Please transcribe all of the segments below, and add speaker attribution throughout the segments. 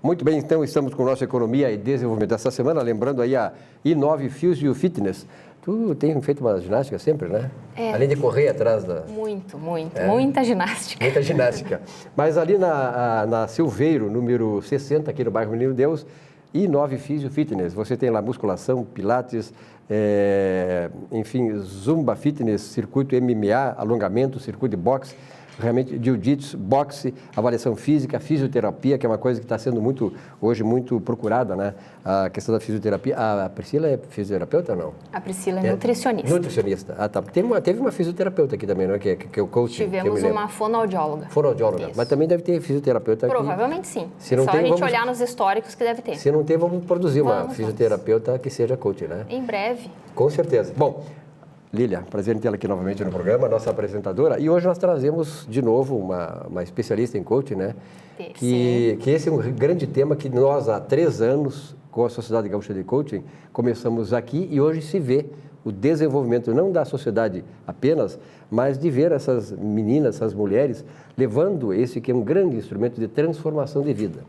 Speaker 1: Muito bem, então estamos com nossa Economia e Desenvolvimento essa semana, lembrando aí a Inove Physio Fitness. Tu tem feito uma ginástica sempre, né? Além de correr atrás da...
Speaker 2: Muita ginástica.
Speaker 1: Muita ginástica. Mas ali na Silveiro, número 60, aqui no bairro Menino Deus, Inove Physio Fitness. Você tem lá musculação, pilates, enfim, zumba fitness, circuito MMA, alongamento, circuito de boxe, realmente jiu-jitsu, boxe, avaliação física, fisioterapia, que é uma coisa que está sendo hoje muito procurada, né? A questão da fisioterapia. A Priscila é fisioterapeuta ou não?
Speaker 2: A Priscila é nutricionista.
Speaker 1: Nutricionista. Ah, tá. Teve uma fisioterapeuta aqui também, não é? Que é o coach.
Speaker 2: Tivemos uma fonoaudióloga.
Speaker 1: Fonoaudióloga. Mas também deve ter fisioterapeuta aqui.
Speaker 2: Provavelmente sim.
Speaker 1: Se não
Speaker 2: só
Speaker 1: tem,
Speaker 2: a gente olhar nos históricos que deve ter.
Speaker 1: Se não tem, vamos produzir uma fisioterapeuta que seja coach, né?
Speaker 2: Em breve.
Speaker 1: Com certeza. Bom, Lília, prazer em tê-la aqui novamente no programa, nossa apresentadora. E hoje nós trazemos de novo uma especialista em coaching, né? Que esse é um grande tema que nós, há 3 anos, com a Sociedade Gaúcha de Coaching, começamos aqui e hoje se vê o desenvolvimento não da sociedade apenas, mas de ver essas meninas, essas mulheres, levando esse que é um grande instrumento de transformação de vida.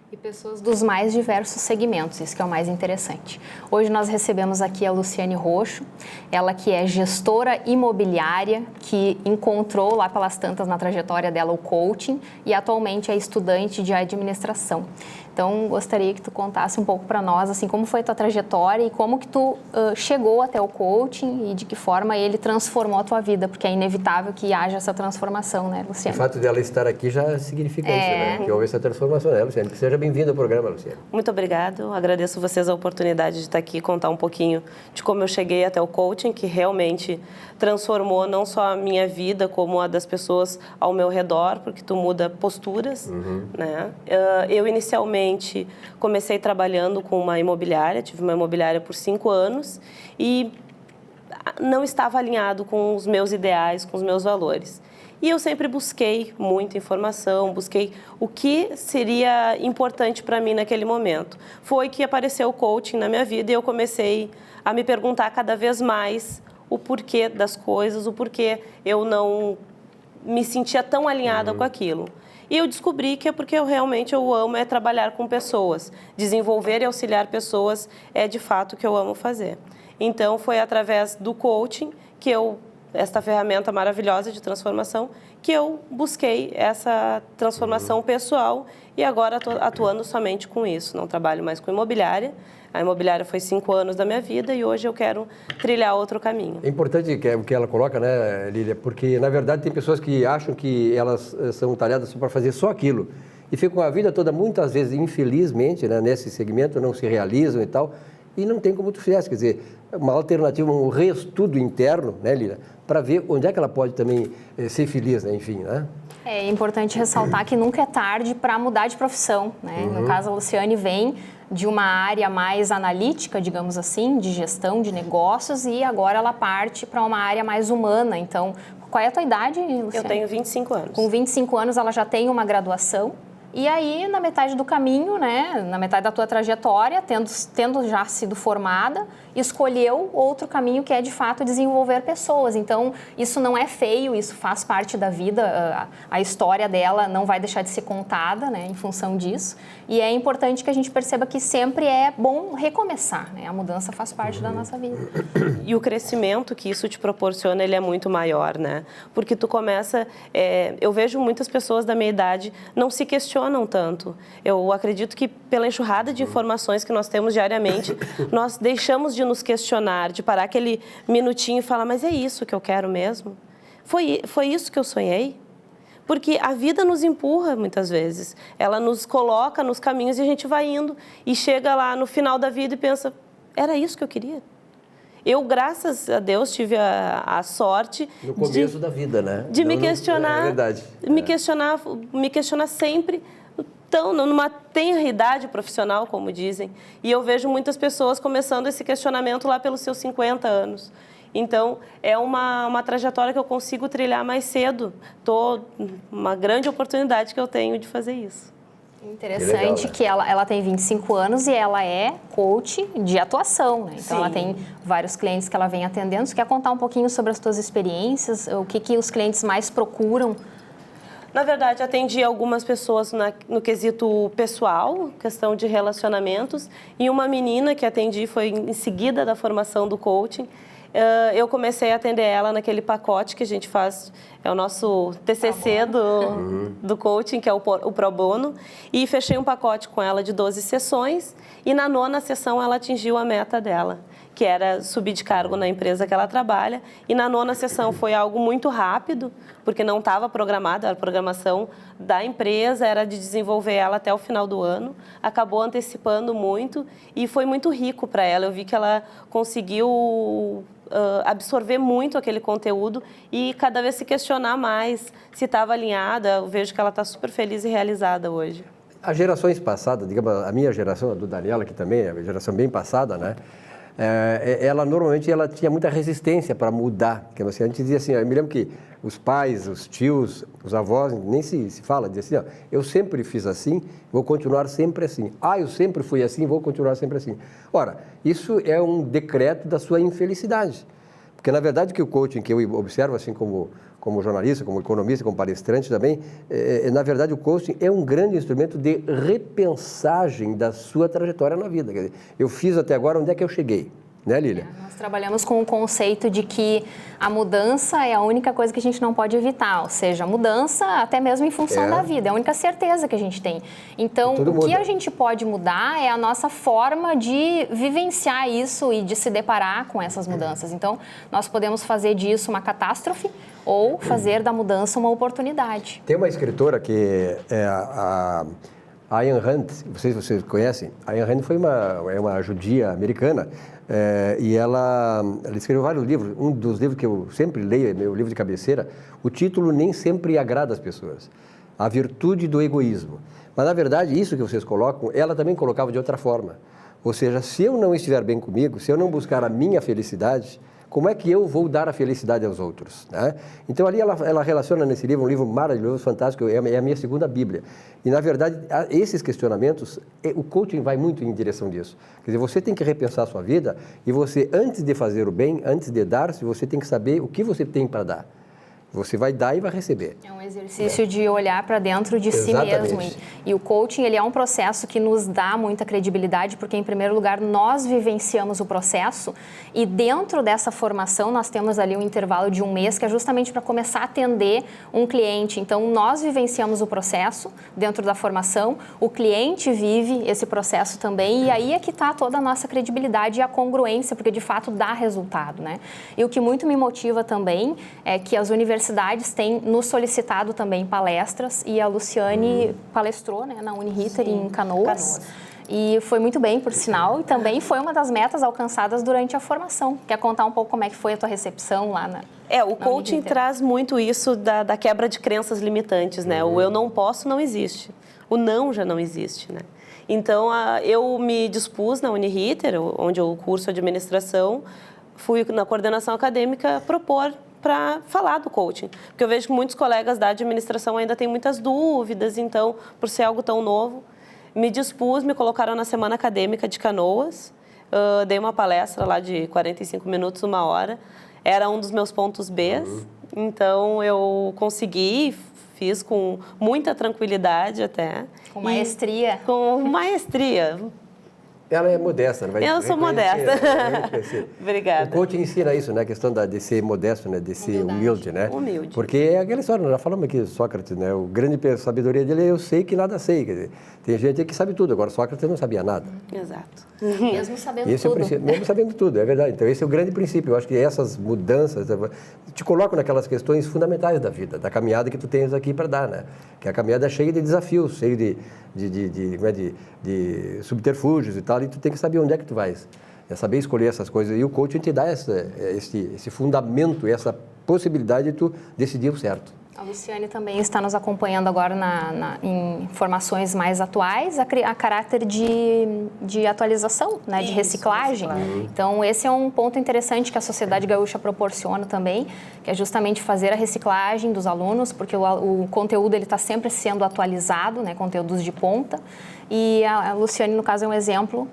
Speaker 2: E pessoas dos mais diversos segmentos, isso que é o mais interessante. Hoje nós recebemos aqui a Luciane Roxo, ela que é gestora imobiliária, que encontrou lá pelas tantas na trajetória dela o coaching e atualmente é estudante de administração. Então, gostaria que tu contasse um pouco para nós, assim, como foi a tua trajetória e como que tu chegou até o coaching e de que forma ele transformou a tua vida, porque é inevitável que haja essa transformação, né, Luciane?
Speaker 1: O fato dela estar aqui já significa isso, né? Que houve essa transformação, né, Luciane? Que seja bem-vinda ao programa, Luciane.
Speaker 3: Muito obrigado. Agradeço vocês a oportunidade de estar aqui e contar um pouquinho de como eu cheguei até o coaching, que realmente transformou não só a minha vida, como a das pessoas ao meu redor, porque tu muda posturas, né? Eu, inicialmente, comecei trabalhando com uma imobiliária, tive uma imobiliária por 5 anos e não estava alinhado com os meus ideais, com os meus valores. E eu sempre busquei muita informação, busquei o que seria importante para mim naquele momento. Foi que apareceu o coaching na minha vida e eu comecei a me perguntar cada vez mais o porquê das coisas, o porquê eu não me sentia tão alinhada com aquilo. E eu descobri que é porque eu amo trabalhar com pessoas. Desenvolver e auxiliar pessoas é de fato o que eu amo fazer. Então, foi através do coaching que esta ferramenta maravilhosa de transformação, que eu busquei essa transformação pessoal e agora estou atuando somente com isso. Não trabalho mais com imobiliária. A imobiliária foi 5 anos da minha vida e hoje eu quero trilhar outro caminho.
Speaker 1: É importante o que ela coloca, né, Lília? Porque, na verdade, tem pessoas que acham que elas são talhadas para fazer só aquilo e ficam a vida toda, muitas vezes, infelizmente, né, nesse segmento, não se realizam e tal, e não tem como tu fizesse. Quer dizer, uma alternativa, um reestudo interno, né, Lília, para ver onde é que ela pode também ser feliz, né, enfim, né?
Speaker 2: É importante ressaltar que nunca é tarde para mudar de profissão, né? No caso, a Luciane vem de uma área mais analítica, digamos assim, de gestão de negócios e agora ela parte para uma área mais humana. Então, qual é a tua idade, Luciane?
Speaker 3: Eu tenho 25 anos.
Speaker 2: Com 25 anos ela já tem uma graduação. E aí, na metade do caminho, né, na metade da tua trajetória, tendo já sido formada, escolheu outro caminho que é, de fato, desenvolver pessoas. Então, isso não é feio, isso faz parte da vida, a história dela não vai deixar de ser contada, né, em função disso. E é importante que a gente perceba que sempre é bom recomeçar, né, a mudança faz parte da nossa vida.
Speaker 3: E o crescimento que isso te proporciona, ele é muito maior, né? Porque tu começa... eu vejo muitas pessoas da minha idade não se questionam tanto. Eu acredito que pela enxurrada de informações que nós temos diariamente, nós deixamos de nos questionar, de parar aquele minutinho e falar, mas é isso que eu quero mesmo? Foi isso que eu sonhei? Porque a vida nos empurra muitas vezes. Ela nos coloca nos caminhos e a gente vai indo e chega lá no final da vida e pensa, era isso que eu queria? Eu, graças a Deus, tive a sorte...
Speaker 1: No começo da vida, né?
Speaker 3: De me questionar.
Speaker 1: É verdade.
Speaker 3: Me questionar sempre, numa tenra idade profissional, como dizem. E eu vejo muitas pessoas começando esse questionamento lá pelos seus 50 anos. Então, é uma trajetória que eu consigo trilhar mais cedo. Uma grande oportunidade que eu tenho de fazer isso.
Speaker 2: Interessante que ela tem 25 anos e ela é coach de atuação, né? Então, ela tem vários clientes que ela vem atendendo. Você quer contar um pouquinho sobre as suas experiências? O que os clientes mais procuram?
Speaker 3: Na verdade, atendi algumas pessoas no quesito pessoal, questão de relacionamentos, e uma menina que atendi foi em seguida da formação do coaching. Eu comecei a atender ela naquele pacote que a gente faz, é o nosso TCC do coaching, que é o Pro Bono, e fechei um pacote com ela de 12 sessões, e na 9ª sessão ela atingiu a meta dela, que era subir de cargo na empresa que ela trabalha, e na 9ª sessão foi algo muito rápido, porque não estava programado, era a programação da empresa, era de desenvolver ela até o final do ano, acabou antecipando muito e foi muito rico para ela. Eu vi que ela conseguiu absorver muito aquele conteúdo e cada vez se questionar mais se estava alinhada. Eu vejo que ela está super feliz e realizada hoje.
Speaker 1: As gerações passadas, digamos, a minha geração, a do Daniela, que também é uma geração bem passada, né? Ela normalmente tinha muita resistência para mudar. Porque, assim, a gente dizia assim, eu me lembro que os pais, os tios, os avós, nem se fala, dizia assim, eu sempre fiz assim, vou continuar sempre assim. Eu sempre fui assim, vou continuar sempre assim. Ora, isso é um decreto da sua infelicidade. Porque, na verdade, que o coaching que eu observo, assim como jornalista, como economista, como palestrante também, na verdade, o coaching é um grande instrumento de repensagem da sua trajetória na vida. Quer dizer, eu fiz até agora, onde é que eu cheguei? Né, Lília?
Speaker 2: Nós trabalhamos com o conceito de que a mudança é a única coisa que a gente não pode evitar, ou seja, a mudança até mesmo em função da vida, é a única certeza que a gente tem. Então, o que a gente pode mudar é a nossa forma de vivenciar isso e de se deparar com essas mudanças. Então, nós podemos fazer disso uma catástrofe ou fazer da mudança uma oportunidade.
Speaker 1: Tem uma escritora que é a Ayn Rand, não sei se vocês conhecem. Ayn Rand é uma judia americana e ela escreveu vários livros. Um dos livros que eu sempre leio, é meu livro de cabeceira, o título nem sempre agrada as pessoas. A Virtude do Egoísmo. Mas, na verdade, isso que vocês colocam, ela também colocava de outra forma. Ou seja, se eu não estiver bem comigo, se eu não buscar a minha felicidade, como é que eu vou dar a felicidade aos outros? Né? Então, ali ela relaciona nesse livro, um livro maravilhoso, fantástico, é a minha segunda Bíblia. E, na verdade, esses questionamentos, o coaching vai muito em direção disso. Quer dizer, você tem que repensar a sua vida e você, antes de fazer o bem, antes de dar-se, você tem que saber o que você tem para dar. Você vai dar e vai receber.
Speaker 2: É um exercício de olhar para dentro de si mesmo. E o coaching, ele é um processo que nos dá muita credibilidade, porque, em primeiro lugar, nós vivenciamos o processo e dentro dessa formação nós temos ali um intervalo de 1 mês, que é justamente para começar a atender um cliente. Então, nós vivenciamos o processo dentro da formação, o cliente vive esse processo também e aí é que está toda a nossa credibilidade e a congruência, porque, de fato, dá resultado, né? E o que muito me motiva também é que as universidades têm nos solicitado também palestras e a Luciane palestrou, né, na Uniriter em Canoas. E foi muito bem, por sinal, e também foi uma das metas alcançadas durante a formação. Quer contar um pouco como é que foi a tua recepção lá na
Speaker 3: o coaching traz muito isso da quebra de crenças limitantes, né? O eu não posso não existe, o não já não existe, né? Então, eu me dispus na Uniriter, onde eu curso administração, fui na coordenação acadêmica propor para falar do coaching, porque eu vejo que muitos colegas da administração ainda têm muitas dúvidas, então, por ser algo tão novo, me dispus, me colocaram na Semana Acadêmica de Canoas, dei uma palestra lá de 45 minutos, 1 hora, era um dos meus pontos B, então eu consegui, fiz com muita tranquilidade até.
Speaker 2: Com maestria.
Speaker 3: Com maestria.
Speaker 1: Ela é modesta, não vai
Speaker 3: Eu sou modesta. Obrigada.
Speaker 1: O coaching ensina isso, né? A questão de ser modesto, né? De ser humilde, né?
Speaker 3: Humilde.
Speaker 1: Porque é aquela história, nós já falamos aqui de Sócrates, né? O grande sabedoria dele é eu sei que nada sei. Quer dizer, tem gente que sabe tudo, agora Sócrates não sabia nada.
Speaker 3: Exato.
Speaker 2: Mesmo sabendo
Speaker 1: esse
Speaker 2: tudo.
Speaker 1: É mesmo sabendo tudo, é verdade. Então, esse é o grande princípio. Eu acho que essas mudanças te colocam naquelas questões fundamentais da vida, da caminhada que tu tens aqui para dar, né? Que a caminhada é cheia de desafios, cheia de subterfúgios e tal, e tu tem que saber onde é que tu vais. É saber escolher essas coisas. E o coaching te dá esse fundamento, essa possibilidade de tu decidir o certo.
Speaker 2: A Luciane também está nos acompanhando agora em informações mais atuais, a caráter de atualização, né, de reciclagem. Então, esse é um ponto interessante que a Sociedade Gaúcha proporciona também, que é justamente fazer a reciclagem dos alunos, porque o conteúdo está sempre sendo atualizado, né, conteúdos de ponta. E a Luciane, no caso, é um exemplo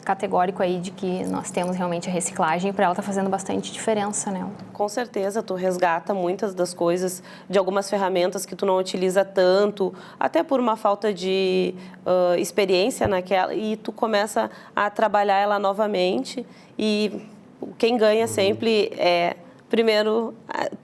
Speaker 2: categórico aí de que nós temos realmente a reciclagem e para ela está fazendo bastante diferença, né?
Speaker 3: Com certeza, tu resgata muitas das coisas de algumas ferramentas que tu não utiliza tanto, até por uma falta de experiência naquela, e tu começa a trabalhar ela novamente e quem ganha sempre é primeiro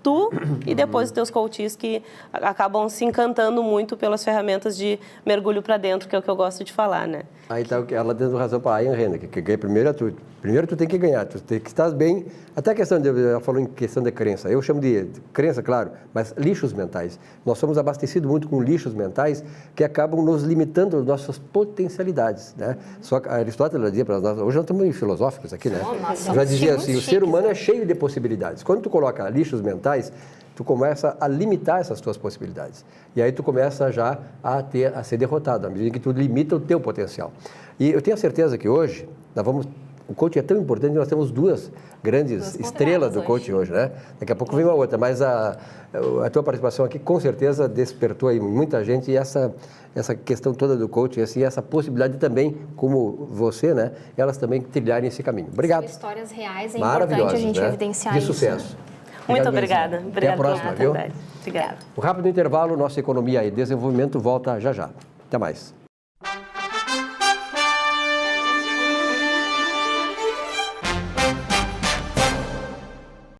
Speaker 3: tu e depois os teus coaches que acabam se encantando muito pelas ferramentas de mergulho para dentro, que é o que eu gosto de falar, né?
Speaker 1: Aí tá ela dando razão para a Ayan Renda, que ganha primeiro é tu. Primeiro tu tem que ganhar, tu tem que estar bem. Até a questão ela falou em questão de crença. Eu chamo de crença, claro, mas lixos mentais. Nós somos abastecidos muito com lixos mentais que acabam nos limitando as nossas potencialidades, né? Só que Aristóteles dizia para nós, hoje nós estamos meio filosóficos aqui, né? Já dizia assim, o ser humano é cheio de possibilidades. Quando tu coloca lixos mentais, tu começa a limitar essas tuas possibilidades. E aí tu começa já a ser derrotado, à medida que tu limita o teu potencial. E eu tenho a certeza que hoje, o coaching é tão importante que nós temos duas grandes estrelas do coaching hoje, né? Daqui a pouco vem uma outra, mas a tua participação aqui com certeza despertou aí muita gente e essa questão toda do coaching, assim, essa possibilidade também, como você, né? Elas também trilharem esse caminho. Obrigado.
Speaker 2: São histórias reais, é importante a gente evidenciar
Speaker 1: de
Speaker 2: isso.
Speaker 1: sucesso.
Speaker 3: Muito obrigada.
Speaker 1: Até a próxima, viu?
Speaker 3: Obrigada.
Speaker 1: Um rápido intervalo, nossa economia e desenvolvimento volta já já. Até mais.